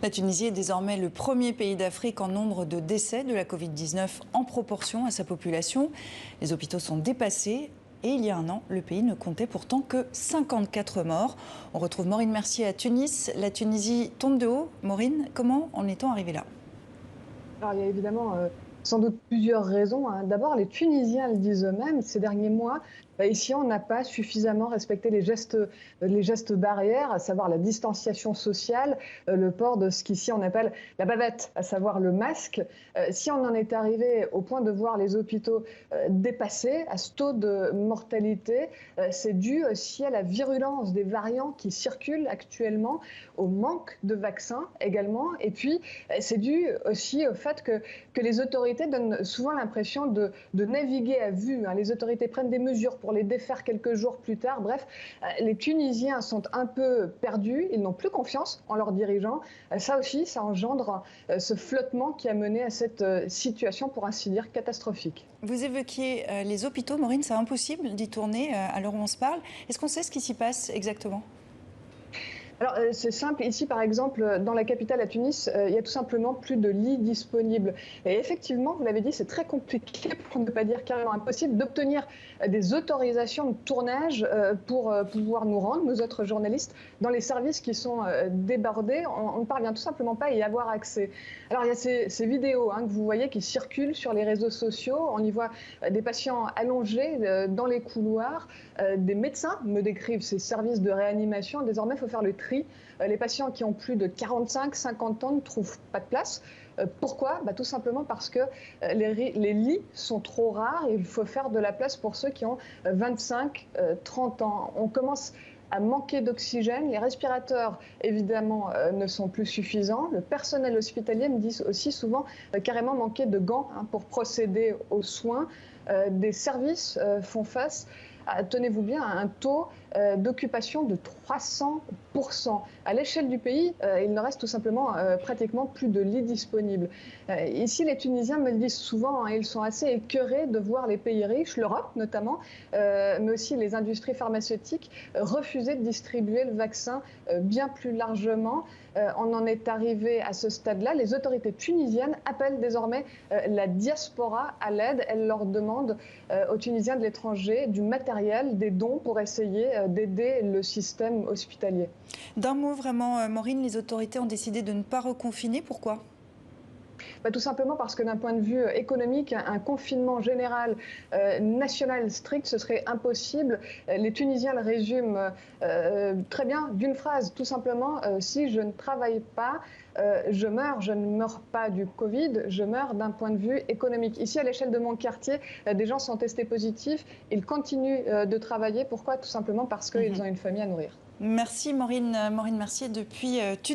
La Tunisie est désormais le premier pays d'Afrique en nombre de décès de la Covid-19 en proportion à sa population. Les hôpitaux sont dépassés. Et il y a un an, le pays ne comptait pourtant que 54 morts. On retrouve Maureen Mercier à Tunis. La Tunisie tombe de haut. Maureen, comment en est-on arrivé là? Alors, il y a évidemment sans doute plusieurs raisons, hein. D'abord, les Tunisiens le disent eux-mêmes, ces derniers mois, ici, on n'a pas suffisamment respecté les gestes barrières, à savoir la distanciation sociale, le port de ce qu'ici on appelle la bavette, à savoir le masque. Si on en est arrivé au point de voir les hôpitaux dépassés à ce taux de mortalité, c'est dû aussi à la virulence des variants qui circulent actuellement, au manque de vaccins également, et puis c'est dû aussi au fait que les autorités donnent souvent l'impression de naviguer à vue, hein. Les autorités prennent des mesures pour les défaire quelques jours plus tard. Bref, les Tunisiens sont un peu perdus, ils n'ont plus confiance en leurs dirigeants. Ça aussi, ça engendre ce flottement qui a mené à cette situation, pour ainsi dire, catastrophique. Vous évoquiez les hôpitaux, Maureen, c'est impossible d'y tourner à l'heure où on se parle. Est-ce qu'on sait ce qui s'y passe exactement ? Alors, c'est simple. Ici, par exemple, dans la capitale, à Tunis, il y a tout simplement plus de lits disponibles. Et effectivement, vous l'avez dit, c'est très compliqué, pour ne pas dire carrément impossible, d'obtenir des autorisations de tournage pour pouvoir nous rendre, nous autres journalistes, dans les services qui sont débordés. On ne parvient tout simplement pas à y avoir accès. Alors, il y a ces vidéos, hein, que vous voyez qui circulent sur les réseaux sociaux. On y voit des patients allongés dans les couloirs. Des médecins me décrivent ces services de réanimation. Désormais, il faut faire le tri. Les patients qui ont plus de 45-50 ans ne trouvent pas de place. Pourquoi ? Tout simplement parce que les lits sont trop rares et il faut faire de la place pour ceux qui ont 25-30 ans. On commence à manquer d'oxygène. Les respirateurs, évidemment, ne sont plus suffisants. Le personnel hospitalier me dit aussi souvent carrément manquer de gants, hein, pour procéder aux soins. Des services font face, tenez-vous bien, à un taux d'occupation de 300%. À l'échelle du pays, il ne reste tout simplement pratiquement plus de lits disponibles. Ici, les Tunisiens me le disent souvent, hein, ils sont assez écœurés de voir les pays riches, l'Europe notamment, mais aussi les industries pharmaceutiques, refuser de distribuer le vaccin bien plus largement. On en est arrivé à ce stade-là. Les autorités tunisiennes appellent désormais la diaspora à l'aide. Elles leur demandent aux Tunisiens de l'étranger du matériel, des dons pour essayer d'aider le système hospitalier. D'un mot vraiment, Maureen, les autorités ont décidé de ne pas reconfiner. Pourquoi ? Tout simplement parce que d'un point de vue économique, un confinement général, national strict, ce serait impossible. Les Tunisiens le résument très bien d'une phrase, tout simplement, si je ne travaille pas, je meurs. Je ne meurs pas du Covid, je meurs d'un point de vue économique. Ici, à l'échelle de mon quartier, des gens sont testés positifs, ils continuent de travailler. Pourquoi ? Tout simplement parce qu'ils ont une famille à nourrir. Merci Maureen Mercier depuis Tunis.